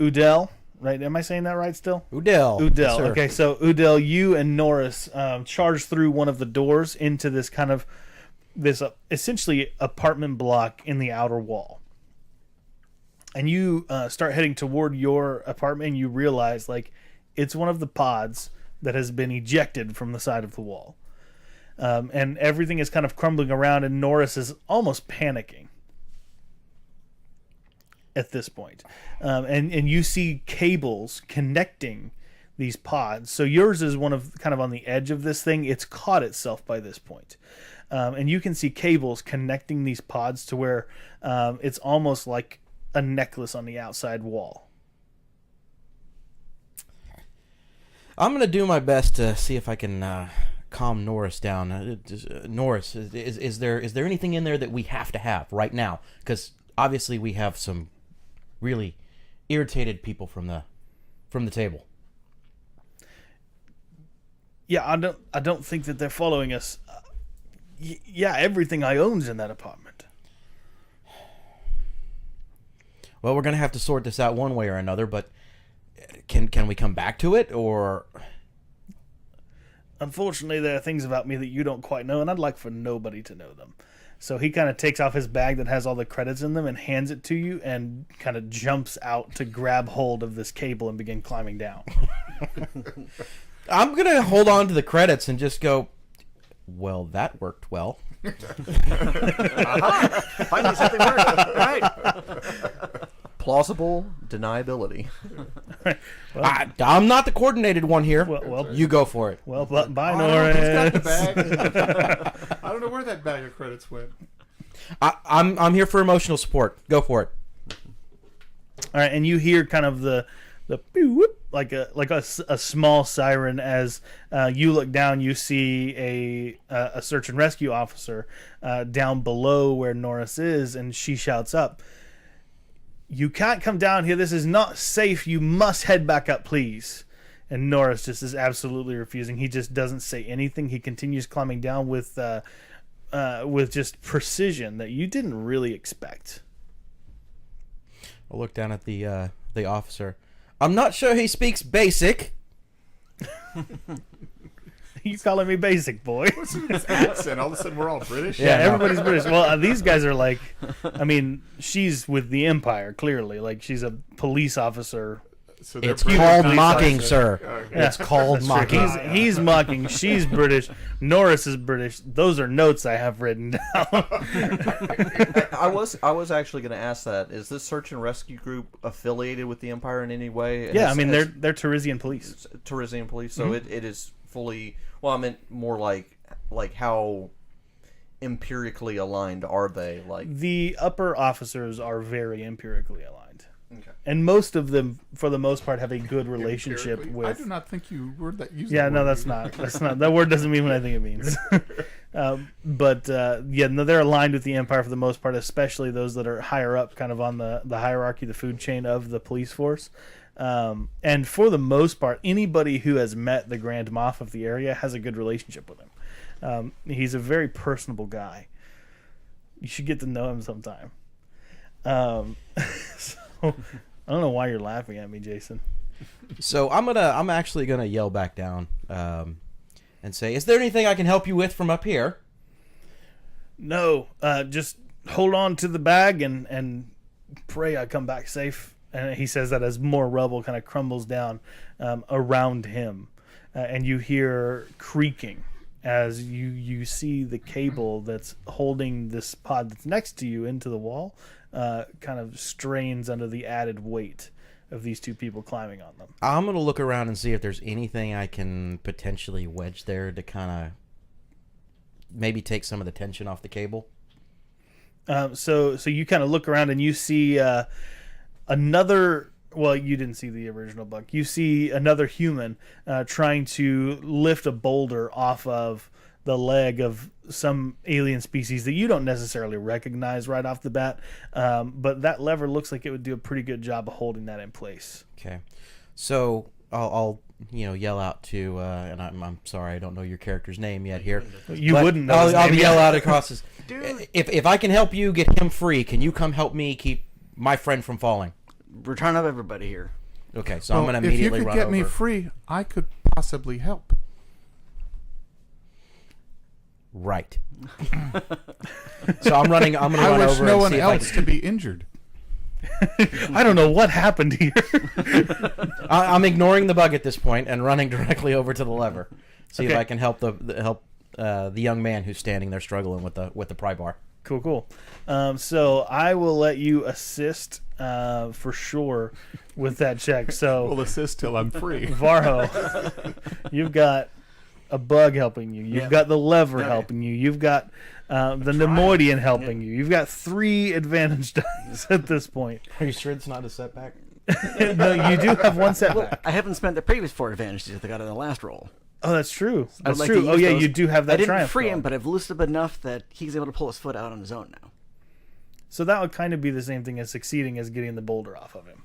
Udell, right? Am I saying that right still? Udell. Udell. Yes, okay, so Udell, you and Norris charge through one of the doors into this kind of essentially apartment block in the outer wall. And you start heading toward your apartment, and you realize, like, it's one of the pods that has been ejected from the side of the wall. And everything is kind of crumbling around, and Norris is almost panicking at this point. And you see cables connecting these pods. So yours is one of kind of on the edge of this thing. It's caught itself by this point. And you can see cables connecting these pods to where it's almost like a necklace on the outside wall. I'm going to do my best to see if I can calm Norris down. Norris, is there anything in there that we have to have right now? Because obviously we have some really irritated people from the table. Yeah, I don't think that they're following us. Yeah, everything I own's in that apartment. Well, we're going to have to sort this out one way or another, but can we come back to it, or... Unfortunately, there are things about me that you don't quite know, and I'd like for nobody to know them. So he kind of takes off his bag that has all the credits in them and hands it to you, and kind of jumps out to grab hold of this cable and begin climbing down. I'm going to hold on to the credits and just go, well, that worked well. Finally something worked. Right. Plausible deniability. Well, I'm not the coordinated one here. Well, you go for it. Well, bye, Norris. He's got the Norris. bag. I don't know where that bag of credits went. I'm here for emotional support. Go for it. All right, and you hear kind of the whoop, like a small siren as you look down. You see a search and rescue officer down below where Norris is, and she shouts up, "You can't come down here. This is not safe. You must head back up, please." And Norris just is absolutely refusing. He just doesn't say anything. He continues climbing down with just precision that you didn't really expect. I'll look down at the officer. I'm not sure he speaks basic. You calling me basic, boy? What's with this accent? All of a sudden, we're all British. Yeah, everybody's British. Well, these guys are like, I mean, she's with the Empire, clearly. Like, she's a police officer. So It's called mocking, sir. Okay. It's called mocking. He's mocking. She's British. Norris is British. Those are notes I have written down. I was actually going to ask that. Is this search and rescue group affiliated with the Empire in any way? Yeah, I mean, they're Teresian police. Teresian police, so it is fully... Well, I meant more like how empirically aligned are they? Like, the upper officers are very empirically aligned. okay. And most of them, for the most part, have a good relationship Empirically? with... I do not think you word that. Use Yeah, that no, word. that's not. That word doesn't mean what I think it means. But they're aligned with the Empire for the most part, especially those that are higher up, kind of on the hierarchy, the food chain of the police force. And for the most part, anybody who has met the Grand Moff of the area has a good relationship with him. He's a very personable guy. You should get to know him sometime. So, I don't know why you're laughing at me, Jason. So I'm actually gonna yell back down and say, "Is there anything I can help you with from up here?" No, just hold on to the bag and pray I come back safe. And he says that as more rubble kind of crumbles down around him. And you hear creaking as you see the cable that's holding this pod that's next to you into the wall kind of strains under the added weight of these two people climbing on them. I'm gonna look around and see if there's anything I can potentially wedge there to kind of maybe take some of the tension off the cable. So you kind of look around and you see another... Well, you didn't see the original Buck. You see another human trying to lift a boulder off of the leg of some alien species that you don't necessarily recognize right off the bat. But that lever looks like it would do a pretty good job of holding that in place. Okay, so I'll yell out to and I'm sorry I don't know your character's name yet here. You But wouldn't know his I'll name yell yet. out across this. If I can help you get him free, can you come help me keep my friend from falling? we're trying to help everybody here. Okay, so I'm going to if you immediately could run get over. me free, I could possibly help. Right. So I'm running. I'm going to I run wish over no and one see if else to be injured. I don't know what happened here. I'm ignoring the bug at this point and running directly over to the lever. See if Okay. I can help the young man who's standing there struggling with the pry bar. Cool. So I will let you assist for sure with that check. So We'll assist till I'm free. Varho, you've got a bug helping you. You've got the lever helping you. You've got the Nemoidian helping you. You've got 3 advantage dice at this point. Are you sure it's not a setback? No, you do have 1 setback. I haven't spent the previous 4 advantages that I got in the last roll. Oh, that's true. I would That's like true. to Oh use yeah, those. you do have that I didn't triumph free him, roll. but I've loosened up enough that he's able to pull his foot out on his own now. So that would kind of be the same thing as succeeding as getting the boulder off of him.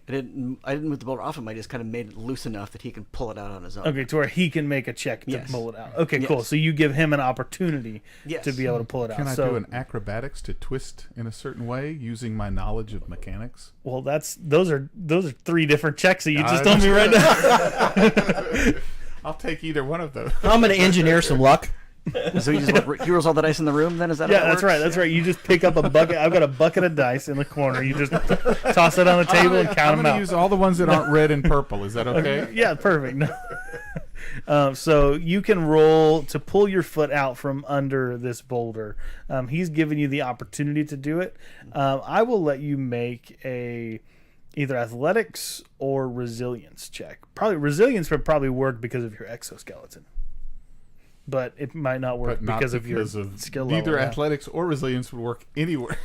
I didn't move the boulder off him. I just kind of made it loose enough that he can pull it out on his own. Okay, to where he can make a check to Yes. pull it out. Okay, Yes. cool. So you give him an opportunity Yes. to be able to pull it out. Can I so, do an acrobatics to twist in a certain way using my knowledge of mechanics? well, those are 3 different checks that you just told me right now. I'll take either one of those. I'm going to engineer some luck. So he just he rolls all the dice in the room. Then is that? Yeah, how it that's works? right. That's right. You just pick up a bucket. I've got a bucket of dice in the corner. You just toss it on the table and count I'm them going to out. use all the ones that aren't red and purple. Is that okay? Yeah, perfect. No. So you can roll to pull your foot out from under this boulder. He's given you the opportunity to do it. I will let you make either athletics or resilience check. Probably resilience would probably work because of your exoskeleton, but it might not work But not because of your skill level. neither yeah. athletics or resilience would work anywhere.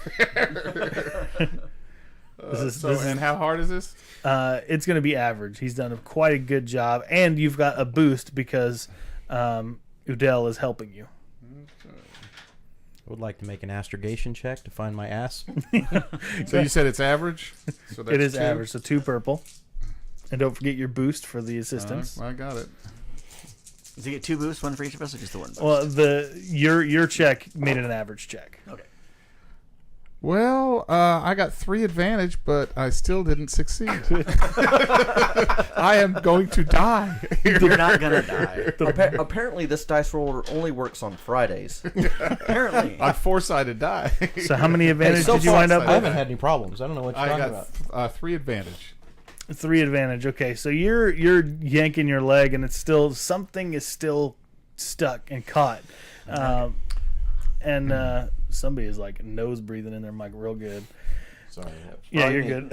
This And how hard is this? It's going to be average. He's done quite a good job, and you've got a boost because Udell is helping you. I would like to make an astrogation check to find my ass. So you said it's average? So that's It is 2? average, so 2 purple. And don't forget your boost for the assistance. I got it. Does he get 2 boosts, 1 for each of us, or just the 1 boost? Well, your check made it an average check. Okay. Well, I got 3 advantage, but I still didn't succeed. I am going to die. You're not gonna die. Apparently, this dice roller only works on Fridays. Apparently. On four-sided die. So how many advantage so did you far, wind up I with? haven't had any problems. I don't know what you're I talking got about. 3 advantage. 3 advantage. Okay, so you're yanking your leg, and it's still something is still stuck and caught, and somebody is like nose breathing in their mic real good. Sorry. Yeah, you're good.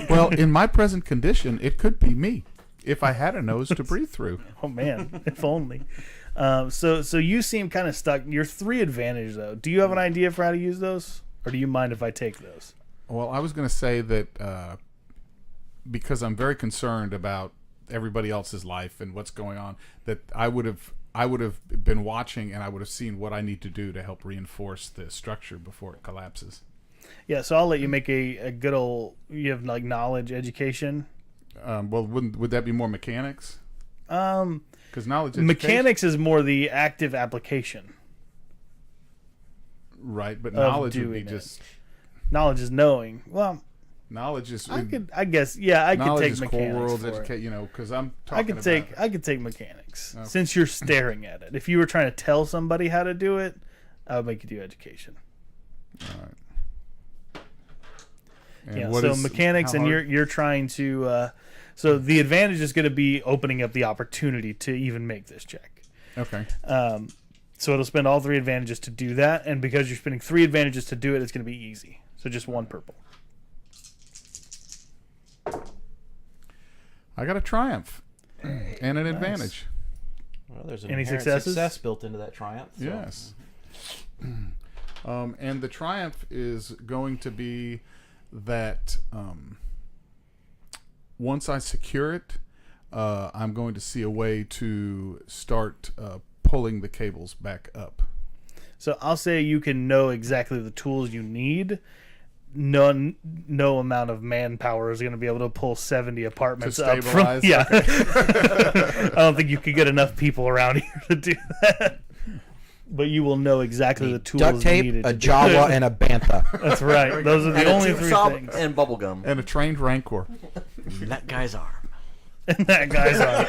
Well, in my present condition, it could be me if I had a nose to breathe through. Oh man, if only. So you seem kind of stuck. You're 3 advantage though. Do you have an idea for how to use those, or do you mind if I take those? Well, I was going to say that because I'm very concerned about everybody else's life and what's going on, that I would have been watching and I would have seen what I need to do to help reinforce the structure before it collapses. Yeah, so I'll let you make a good old. You have like knowledge, education. Well, would that be more mechanics? Because knowledge education, Mechanics is more the active application. right? But of knowledge would be doing it. just Knowledge is knowing. Well, knowledge is. I guess, yeah, I could knowledge take is core mechanics world for it. education. You know, because I'm I talking could take mechanics Okay. since you're staring at it. If you were trying to tell somebody how to do it, I would make you do education. And Yeah, what so is- mechanics, how and hard- you're trying to. So the advantage is going to be opening up the opportunity to even make this check. Okay. So it'll spend all 3 advantages to do that, and because you're spending 3 advantages to do it, it's going to be easy. So just 1 purple. I got a triumph and an advantage. Well, there's an Any inherent successes? success built into that triumph. So. Yes. And the triumph is going to be that once I secure it, I'm going to see a way to start pulling the cables back up. So I'll say you can know exactly the tools you need. No amount of manpower is going to be able to pull 70 apartments To up from. stabilize? Yeah, I don't think you could get enough people around here to do that. but you will know exactly the tools Duct tape, needed. a to do Jawa, it. and a bantha. That's right. Those are the And only a tube three sob things. and bubble gum. And a trained rancor. And that guy's arm. And that guy's on.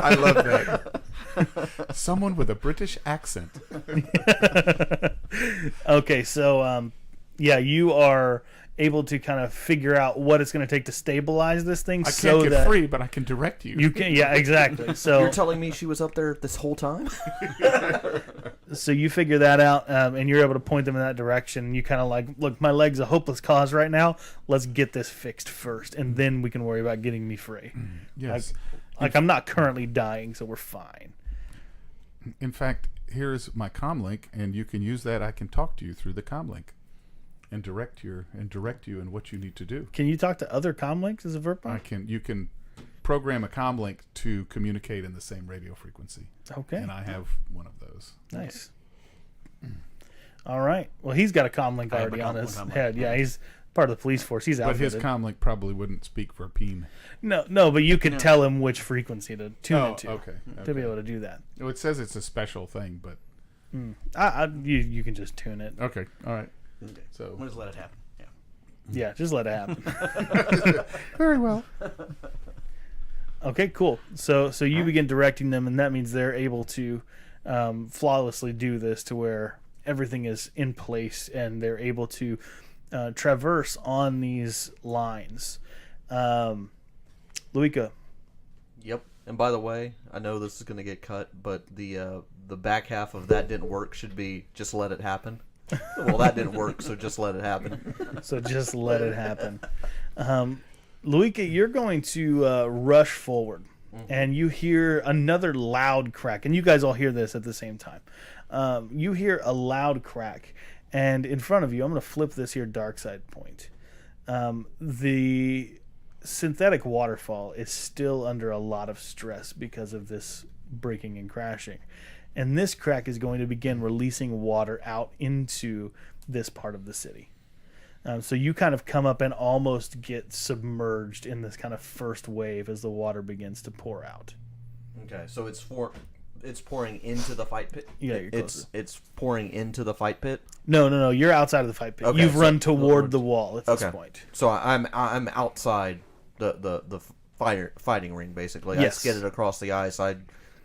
I love that. Someone with a British accent. Okay, so yeah, you are able to kind of figure out what it's going to take to stabilize this thing, I so can't get that free, but I can direct you. you can. Yeah, exactly. So You're telling me she was up there this whole time? So you figure that out, and you're able to point them in that direction. You kind of like, look, my leg's a hopeless cause right now. Let's get this fixed first, and then we can worry about getting me free. Yes. Like I'm not currently dying, so we're fine. In fact, here's my comlink, and you can use that. I can talk to you through the comlink and direct you in what you need to do. Can you talk to other comlinks as a I Verpine? can. You can program a comlink to communicate in the same radio frequency, Okay, and I have one of those. nice. All right. Well, he's got a comlink I have already a on comlink his on my- head. Yeah, he's part of the police force. He's But his outfitted. comlink probably wouldn't speak Verpine. No, but you could tell him which frequency to tune Oh, into okay. to be able to do that. Well, it says it's a special thing, but You can just tune it. okay, all right. Okay. So We'll just let it happen. Yeah. Yeah, just let it happen. very well. Okay, cool. So you begin directing them, and that means they're able to flawlessly do this to where everything is in place, and they're able to traverse on these lines. Luika, Yep. And by the way, I know this is going to get cut, but the back half of that didn't work should be just let it happen. Well, that didn't work, so just let it happen. so just let it happen. Luika, you're going to rush forward, and you hear another loud crack, and you guys all hear this at the same time. You hear a loud crack, and in front of you, I'm going to flip this here dark side point. The synthetic waterfall is still under a lot of stress because of this breaking and crashing. And this crack is going to begin releasing water out into this part of the city. So you kind of come up and almost get submerged in this kind of first wave as the water begins to pour out. Okay, so it's pouring into the fight pit. Yeah, you're closer. It's pouring into the fight pit. No. You're outside of the fight pit. Okay, You've so- run toward the wall at this Okay. point. So I'm outside the fighting ring basically. Yes. I skidded across the ice. I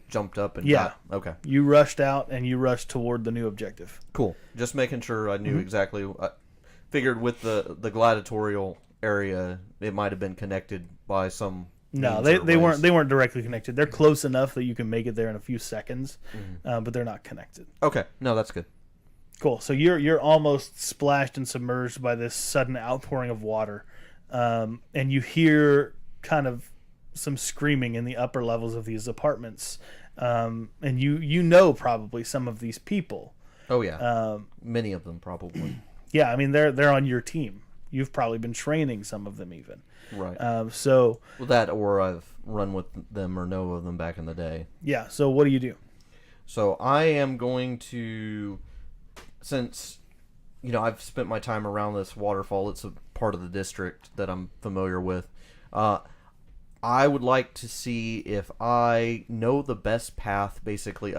jumped up and Yeah. okay. You rushed out and you rushed toward the new objective. Cool. Just making sure I knew exactly. I figured with the gladiatorial area, it might have been connected by some. No, means or they ways. weren't directly connected. They're close enough that you can make it there in a few seconds, but they're not connected. Okay, no, that's good. Cool. So you're almost splashed and submerged by this sudden outpouring of water, and you hear kind of some screaming in the upper levels of these apartments, and you know probably some of these people. Oh yeah, many of them probably. Yeah, I mean they're on your team. You've probably been training some of them even. Right. So Well, that or I've run with them or know of them back in the day. yeah. So what do you do? So I am going to, since, I've spent my time around this waterfall. It's a part of the district that I'm familiar with. I would like to see if I know the best path basically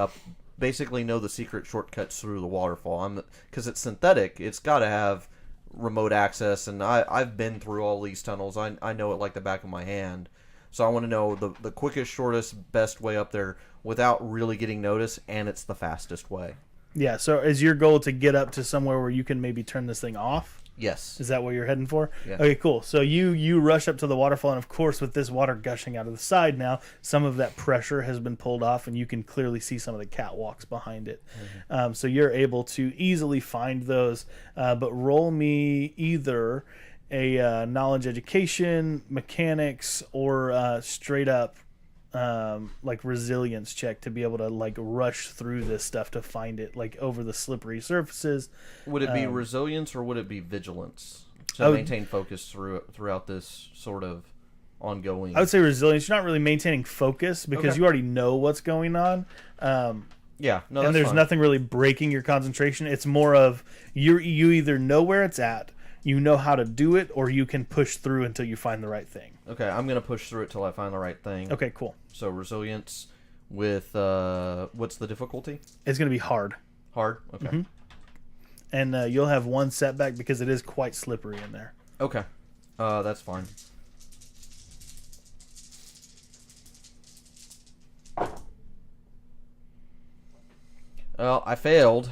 know the secret shortcuts through the waterfall. Because it's synthetic, it's got to have remote access, and I've been through all these tunnels. I know it like the back of my hand. So I want to know the quickest, shortest, best way up there without really getting noticed, and it's the fastest way. Yeah. So is your goal to get up to somewhere where you can maybe turn this thing off? Yes. Is that what you're heading for? Yeah. Okay, cool. So you rush up to the waterfall, and of course, with this water gushing out of the side now, some of that pressure has been pulled off, and you can clearly see some of the catwalks behind it. So you're able to easily find those. But roll me either a knowledge education, mechanics, or straight up like resilience check to be able to like rush through this stuff to find it like over the slippery surfaces. Would it be resilience or would it be vigilance to Oh. maintain focus throughout this sort of ongoing? I would say resilience. You're not really maintaining focus because Okay. you already know what's going on. Yeah, no, And that's there's fine. nothing really breaking your concentration. It's more of you either know where it's at, you know how to do it, or you can push through until you find the right thing. Okay, I'm gonna push through it till I find the right thing. Okay, cool. So resilience with what's the difficulty? It's going to be hard. Hard? Okay. And you'll have one setback because it is quite slippery in there. Okay. That's fine. Well, I failed,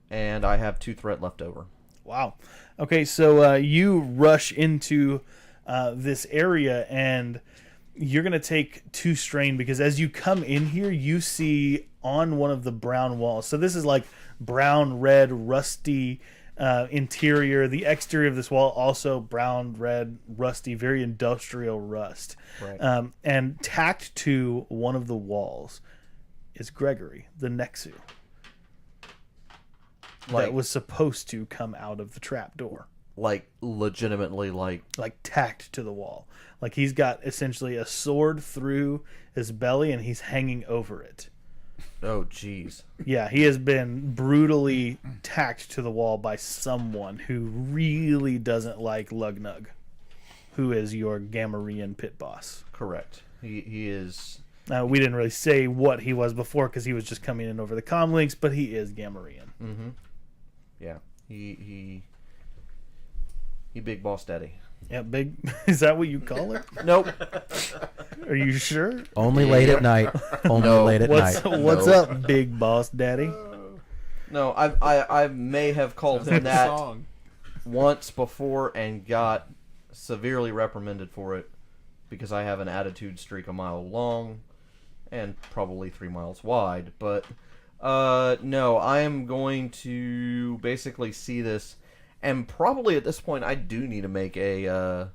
and I have 2 threat left over. Wow. Okay, so you rush into this area, and you're going to take 2 strain because as you come in here, you see on one of the brown walls. So this is like brown, red, rusty interior. The exterior of this wall also brown, red, rusty, very industrial rust. Right. And tacked to one of the walls is Gregory, the Nexu. Like, That was supposed to come out of the trap door. like legitimately, like Tacked to the wall. Like he's got essentially a sword through his belly and he's hanging over it. oh jeez. Yeah, he has been brutally tacked to the wall by someone who really doesn't like Lugnug, who is your Gamorrean pit boss. Correct. He is. We didn't really say what he was before because he was just coming in over the comm links, but he is Gamorrean. Mm-hmm. Yeah. He big boss daddy. Yeah, big. Is that what you call it? Nope. Are you sure? Only late at night. Only No. late at What's night. what's No. up, big boss daddy? No, I may have called him that Song. once before and got severely reprimanded for it because I have an attitude streak a mile long and probably 3 miles wide. But no, I am going to basically see this, and probably at this point I do need to make a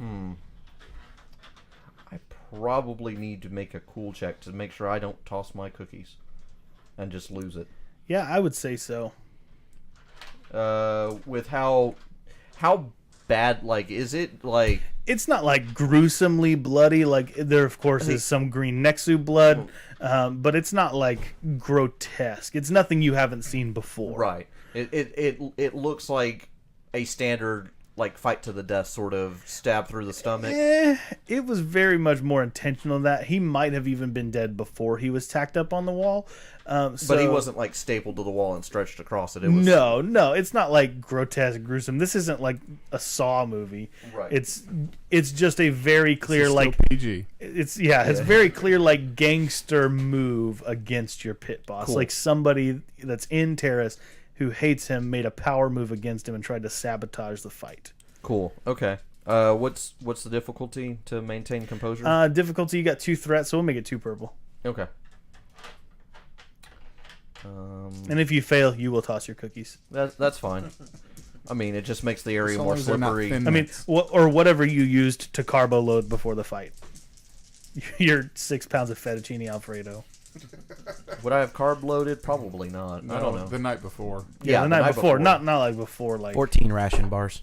I probably need to make a cool check to make sure I don't toss my cookies and just lose it. Yeah, I would say so. With how bad, like, is it like? It's not like gruesomely bloody. Like there, of course, is some green Nexu blood, but it's not like grotesque. It's nothing you haven't seen before. Right. It looks like a standard, like, fight to the death sort of stab through the stomach. It was very much more intentional than that. He might have even been dead before he was tacked up on the wall. But he wasn't like stapled to the wall and stretched across it. It was No, it's not like grotesque, gruesome. This isn't like a Saw movie. Right. It's just a very clear It's still like PG. it's very clear like gangster move against your pit boss. Cool. Like somebody that's in Terrace who hates him made a power move against him and tried to sabotage the fight. cool. Okay. What's the difficulty to maintain composure? Difficulty, you got 2 threats, so we'll make it 2 purple. Okay. And if you fail, you will toss your cookies. That's fine. I mean, it just makes the area As long more as they're not slippery. thin I mean, mints. or whatever you used to carbo load before the fight. Your 6 pounds of fettuccine Alfredo. Would I have carb loaded? Probably not. I don't know. The night before. Yeah, the night before. Not like before. Like 14 ration bars.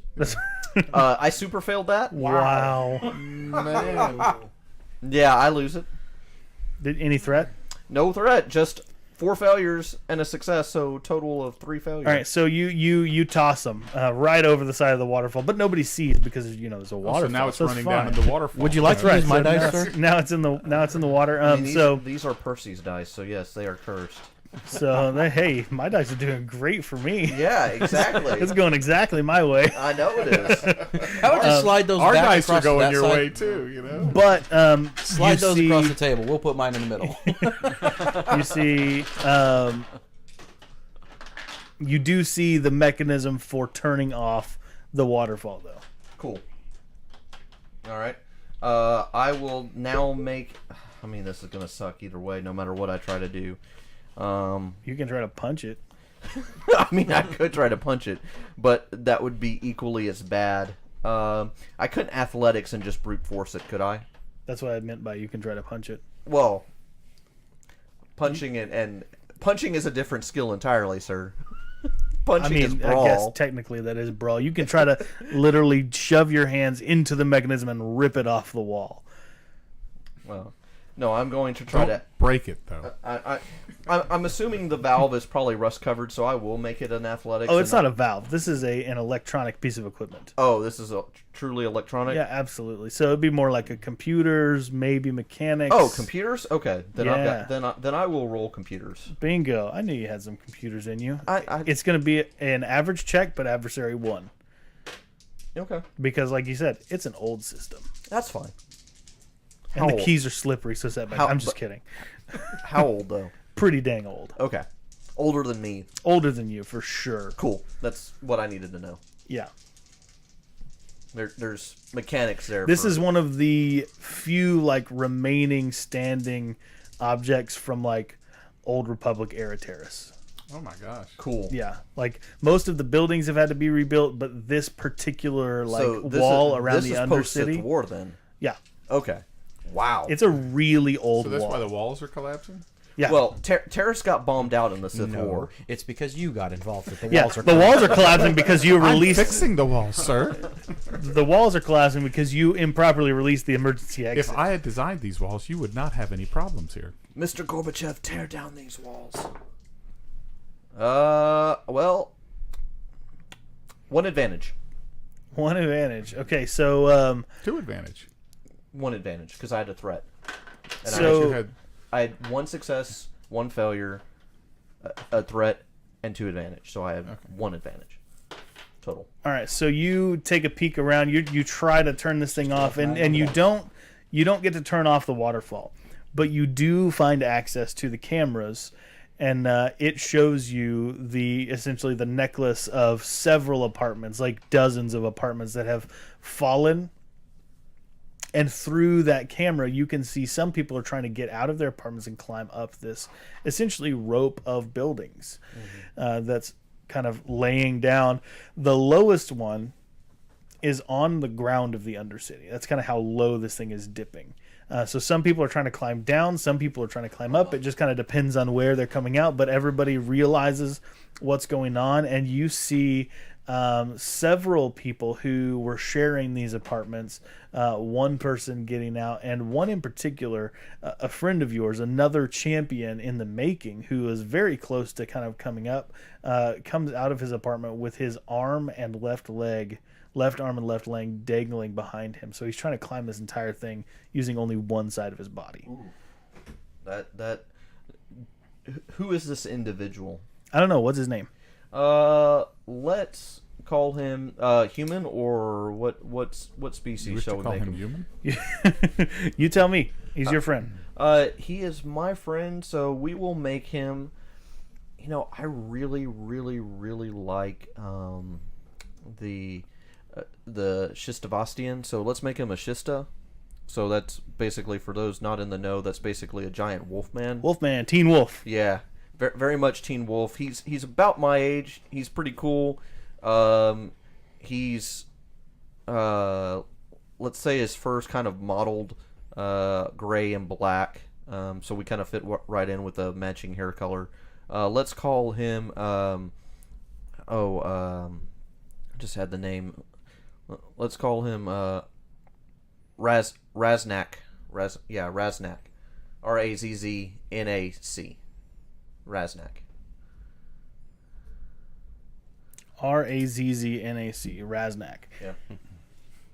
I super failed that. wow. Man. Yeah, I lose it. Did any threat? No threat. Just 4 failures and a success. So total of 3 failures. All right, so you toss them right over the side of the waterfall, but nobody sees because there's a waterfall. So now it's so running fine. down in the waterfall. Would you like to Right, use my so dice, now, sir? now it's in the water. I mean, So these are Percy's dice. So yes, they are cursed. hey, my dice are doing great for me. Yeah, exactly. It's going exactly my way. I know it is. How about just slide those Our back dice are across to going that your side? way too, you know. But Slide you those see, across the table. We'll put mine in the middle. you see, you do see the mechanism for turning off the waterfall, though. Cool. All right. I will now make. I mean, this is gonna suck either way, no matter what I try to do. You can try to punch it. I mean, I could try to punch it, but that would be equally as bad. I couldn't athletics and just brute force it, could I? That's what I meant by you can try to punch it. Well, punching it and punching is a different skill entirely, sir. Punching is I brawl. guess technically that is brawl. You can try to literally shove your hands into the mechanism and rip it off the wall. Well, No, I'm going to try Don't to. break it though. I'm assuming the valve is probably rust covered, so I will make it an athletics. Oh, it's not a valve. This is an electronic piece of equipment. Oh, this is truly electronic. Yeah, absolutely. So it'd be more like a computers, maybe mechanics. Oh, computers. Okay, then Yeah. then I will roll computers. Bingo! I knew you had some computers in you. I It's going to be an average check, but adversary 1. okay. Because, like you said, it's an old system. That's fine. And How the old? keys are slippery, so set back. How- I'm just but- kidding. How old though? Pretty dang old. Okay, older than me. Older than you, for sure. Cool. That's what I needed to know. Yeah. There's mechanics there. This for- is one of the few, like, remaining standing objects from, like, Old Republic era terrace. Oh my gosh. cool. Yeah. Like, most of the buildings have had to be rebuilt, but this particular, like, So this wall is, around this the is Undercity. post-Sith War then. Yeah. Okay. Wow. It's a really old So that's wall. why the walls are collapsing? Yeah. Well, Terrace got bombed out in the Sith No, War. it's because you got involved with the yeah, walls. Are the walls are collapsing because you I'm released fixing the walls, sir. the walls are collapsing because you improperly released the emergency exit. If I had designed these walls, you would not have any problems here. Mr. Gorbachev, tear down these walls. Well, one advantage. One advantage. Okay, so 2 advantage. One advantage because I had a threat. And So- You had I had 1 success, 1 failure, a threat, and 2 advantage. So I have 1 advantage total. all right, so you take a peek around. You try to turn this thing off, and you don't get to turn off the waterfall, but you do find access to the cameras, and it shows you essentially the necklace of several apartments, like dozens of apartments that have fallen. And through that camera, you can see some people are trying to get out of their apartments and climb up this essentially rope of buildings that's kind of laying down. The lowest one is on the ground of the Undercity. That's kind of how low this thing is dipping. So some people are trying to climb down, some people are trying to climb up. It just kind of depends on where they're coming out, but everybody realizes what's going on, and you see several people who were sharing these apartments, one person getting out, and one in particular, a friend of yours, another champion in the making, who is very close to kind of coming up, comes out of his apartment with his arm and left arm and left leg dangling behind him. So he's trying to climb this entire thing using only one side of his body. Who is this individual? I don't know. What's his name? Let's call him human, or what species you wish shall to we call make him him? human? You tell me. He's your friend. He is my friend, so we will make him. You know, I really, really, really like the Shistavastian, so let's make him a Shista. So that's basically, for those not in the know, that's basically a giant wolfman. Wolfman, Teen Wolf. Yeah, very much Teen Wolf. He's about my age. He's pretty cool. He's let's say his fur's kind of mottled gray and black. So we kind of fit right in with the matching hair color. Let's call him I just had the name. Let's call him Raznak. Raznak. Razzznac. Raznak. Razzznac. Raznak. Yeah.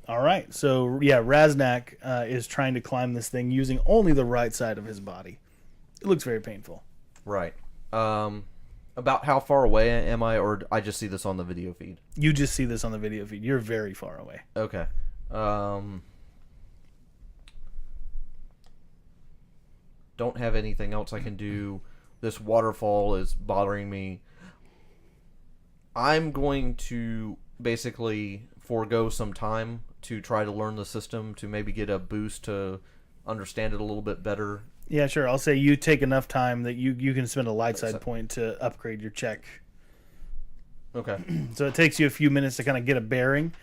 All right. So, yeah, Raznak is trying to climb this thing using only the right side of his body. It looks very painful. Right. About how far away am I, or I just see this on the video feed? You just see this on the video feed. You're very far away. Okay. Don't have anything else I can do. This waterfall is bothering me. I'm going to basically forego some time to try to learn the system, to maybe get a boost to understand it a little bit better. Yeah, sure. I'll say you take enough time that you can spend a light side point to upgrade your check. Okay. So it takes you a few minutes to kind of get a bearing,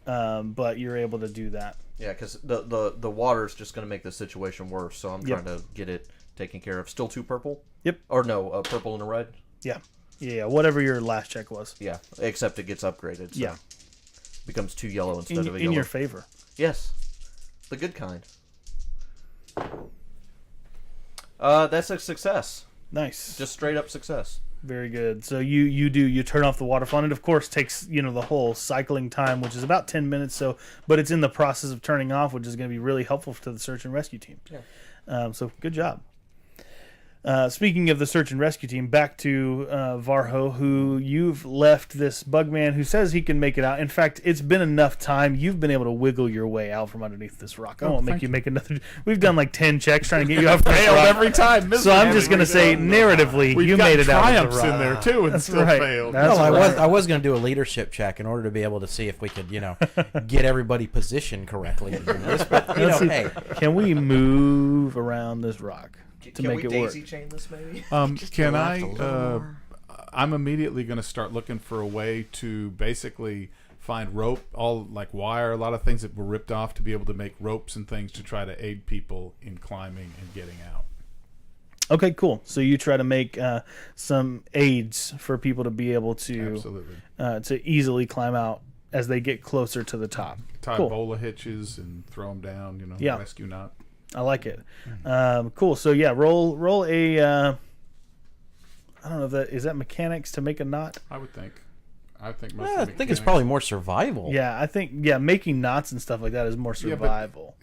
but you're able to do that. Yeah, because the water is just going to make the situation worse, so I'm Yep. trying to get it taken care of. Still 2 purple? Yep. Or no, a purple and a red? Yeah. Yeah, whatever your last check was. Yeah, except it gets upgraded. So Yeah. becomes 2 yellow instead of a In yellow. your favor. Yes. The good kind. That's a success. Nice. Just straight up success. Very good. So you turn off the waterfall, and it of course takes the whole cycling time, which is about 10 minutes. So, but it's in the process of turning off, which is going to be really helpful to the search and rescue team. Yeah. So good job. Speaking of the search and rescue team, back to Varho, who you've left this bugman who says he can make it out. In fact, it's been enough time. You've been able to wiggle your way out from underneath this rock. I won't make you make another. We've done like 10 checks trying to get you out from this Failed rock. every time. So I'm just going to say, narratively, We've you got made it out of triumphs the rock. in there too, and That's still right. failed. That's Well, right. I was going to do a leadership check in order to be able to see if we could, get everybody positioned correctly. But, Let's see. hey, Can we move around this rock to make it work? chain this maybe? Can left a little I? more. I'm immediately going to start looking for a way to basically find rope, all like wire, a lot of things that were ripped off to be able to make ropes and things to try to aid people in climbing and getting out. Okay, cool. So you try to make some aids for people to be able to Absolutely. easily climb out as they get closer to the top. Tie Cool. bola hitches and throw them down. Yeah. Rescue knot. I like it. Cool. So yeah, roll a. I don't know if that is that mechanics to make a knot. I would think. I think most. I of the think it's mechanics- probably more survival. Yeah, I think making knots and stuff like that is more Yeah, but survival.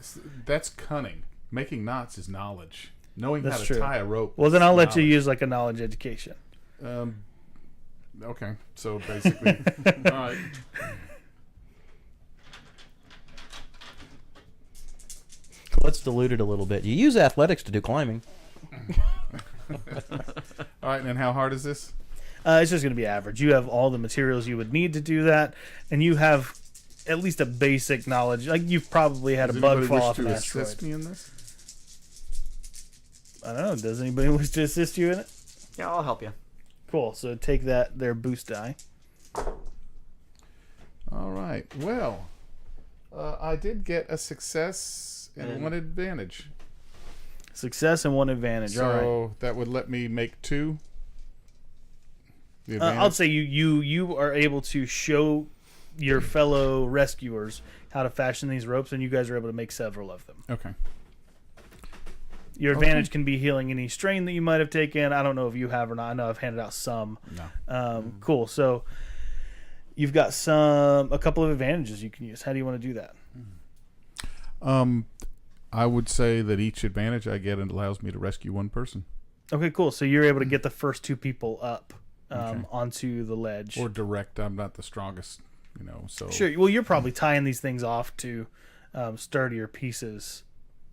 that's cunning. Making knots is knowledge. Knowing That's how to true. tie a rope. Well, then is I'll let you knowledge. use like a knowledge education. Okay, so basically, all right. Let's dilute it a little bit. You use athletics to do climbing. All right, and then how hard is this? It's just going to be average. You have all the materials you would need to do that, and you have at least a basic knowledge. Like you've probably had Does a bug anybody fall wish off to an assist asteroid. me in this? I don't know. Does anybody wish to assist you in it? Yeah, I'll help you. Cool. So take their boost die. All right. Well, I did get a success and And- one advantage. Success and one advantage. All right. So that would let me make 2. The I'll advantage. say you are able to show your fellow rescuers how to fashion these ropes, and you guys are able to make several of them. Okay. Your advantage can be healing any strain that you might have taken. I don't know if you have or not. I know I've handed out some. No. Cool. So you've got a couple of advantages you can use. How do you want to do that? I would say that each advantage I get allows me to rescue one person. Okay, cool. So you're able to get the first 2 people up onto the ledge. Or direct. I'm not the strongest, so. Sure. Well, you're probably tying these things off to sturdier pieces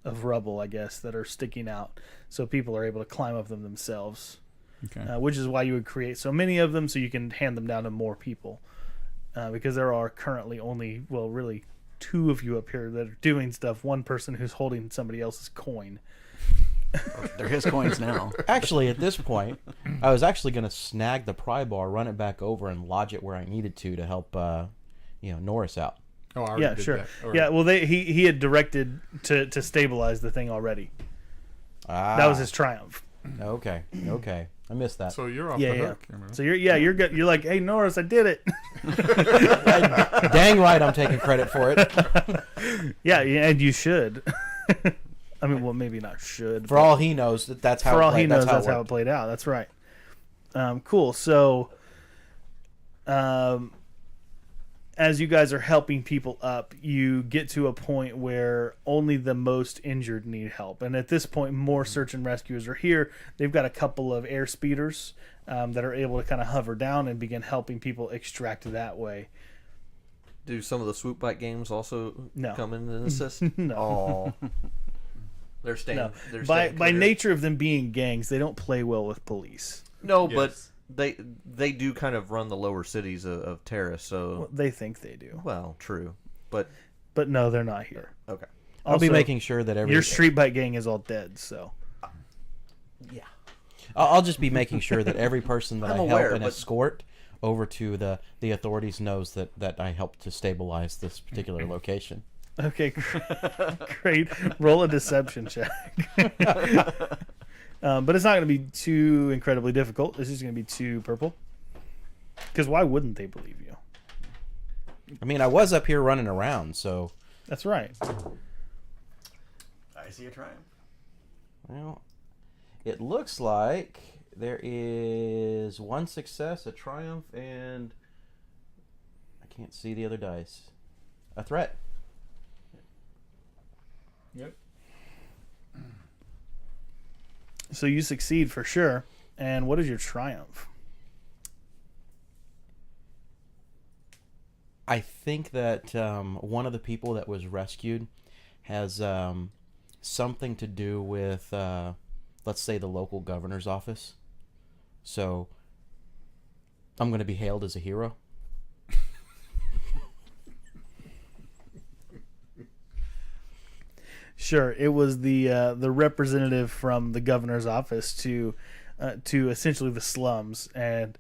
of rubble, I guess, that are sticking out, so people are able to climb up them themselves. Okay. Which is why you would create so many of them, so you can hand them down to more people. Because there are currently only, well, really 2 of you up here that are doing stuff. One person who's holding somebody else's coin. They're his coins now. Actually, at this point, I was actually going to snag the pry bar, run it back over, and lodge it where I needed to help, Norris out. Oh, I already Yeah, did sure. that. Or- Yeah, well, he had directed to stabilize the thing already. That was his triumph. Okay. I missed that. So you're off Yeah, the yeah. hook. Cameron. So you're good. You're like, hey Norris, I did it. Dang right, I'm taking credit for it. yeah, and you should. I mean, well, maybe not should. For all he knows, that's how. For it all played. he knows, that's it how it worked. played out. That's right. Cool. So, as you guys are helping people up, you get to a point where only the most injured need help. And at this point, more search and rescuers are here. They've got a couple of air speeders that are able to kind of hover down and begin helping people extract that way. Do some of the swoop bike games also No. come in and assist? No. Oh. They're staying. No. They're By staying clear. nature of them being gangs, they don't play well with police. No, Yes. but they do kind of run the lower cities of Terrace. So Well, they think they do. well, true, but But no, they're not here. okay. I'll be Also, making sure that Your street bike gang is all dead, so. Yeah. I'll just be making sure that every person that I'm I aware, help and but- escort over to the authorities knows that I helped to stabilize this particular location. Okay, great. Roll a deception check. But it's not going to be too incredibly difficult. This is going to be 2 purple. Because why wouldn't they believe you? I mean, I was up here running around, so That's right. I see a triumph. well, It looks like there is one success, a triumph, and I can't see the other dice. A threat. Yep. So you succeed for sure. And what is your triumph? I think that one of the people that was rescued has something to do with, let's say, the local governor's office. So I'm going to be hailed as a hero. Sure, it was the representative from the governor's office to essentially the slums, and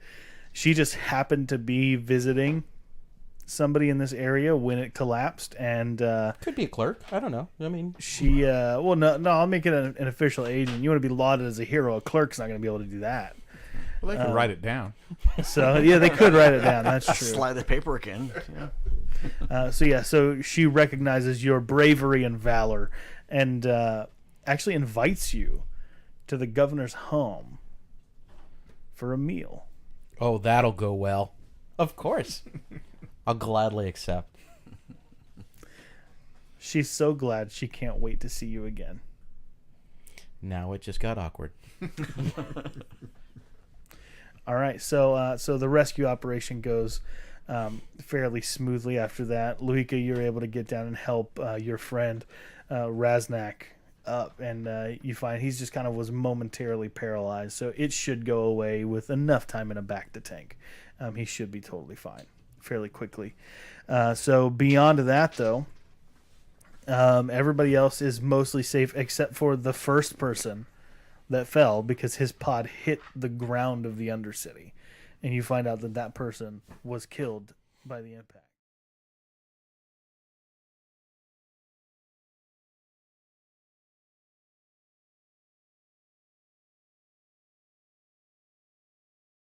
she just happened to be visiting somebody in this area when it collapsed, and Could be a clerk. I don't know. I mean, she well, no, I'll make it an official agent. You want to be lauded as a hero. A clerk's not going to be able to do that. Well, they can write it down. So yeah, they could write it down. That's true. Slide the paperwork in. Yeah. So she recognizes your bravery and valor, and actually invites you to the governor's home for a meal. oh, that'll go well. Of course. I'll gladly accept. She's so glad she can't wait to see you again. Now it just got awkward. All right, so the rescue operation goes fairly smoothly after that. Luika, you're able to get down and help your friend Raznak up, and you find he's just kind of was momentarily paralyzed, so it should go away with enough time in a back to tank. He should be totally fine fairly quickly. So beyond that, though, everybody else is mostly safe except for the first person that fell because his pod hit the ground of the Undercity, and you find out that that person was killed by the impact.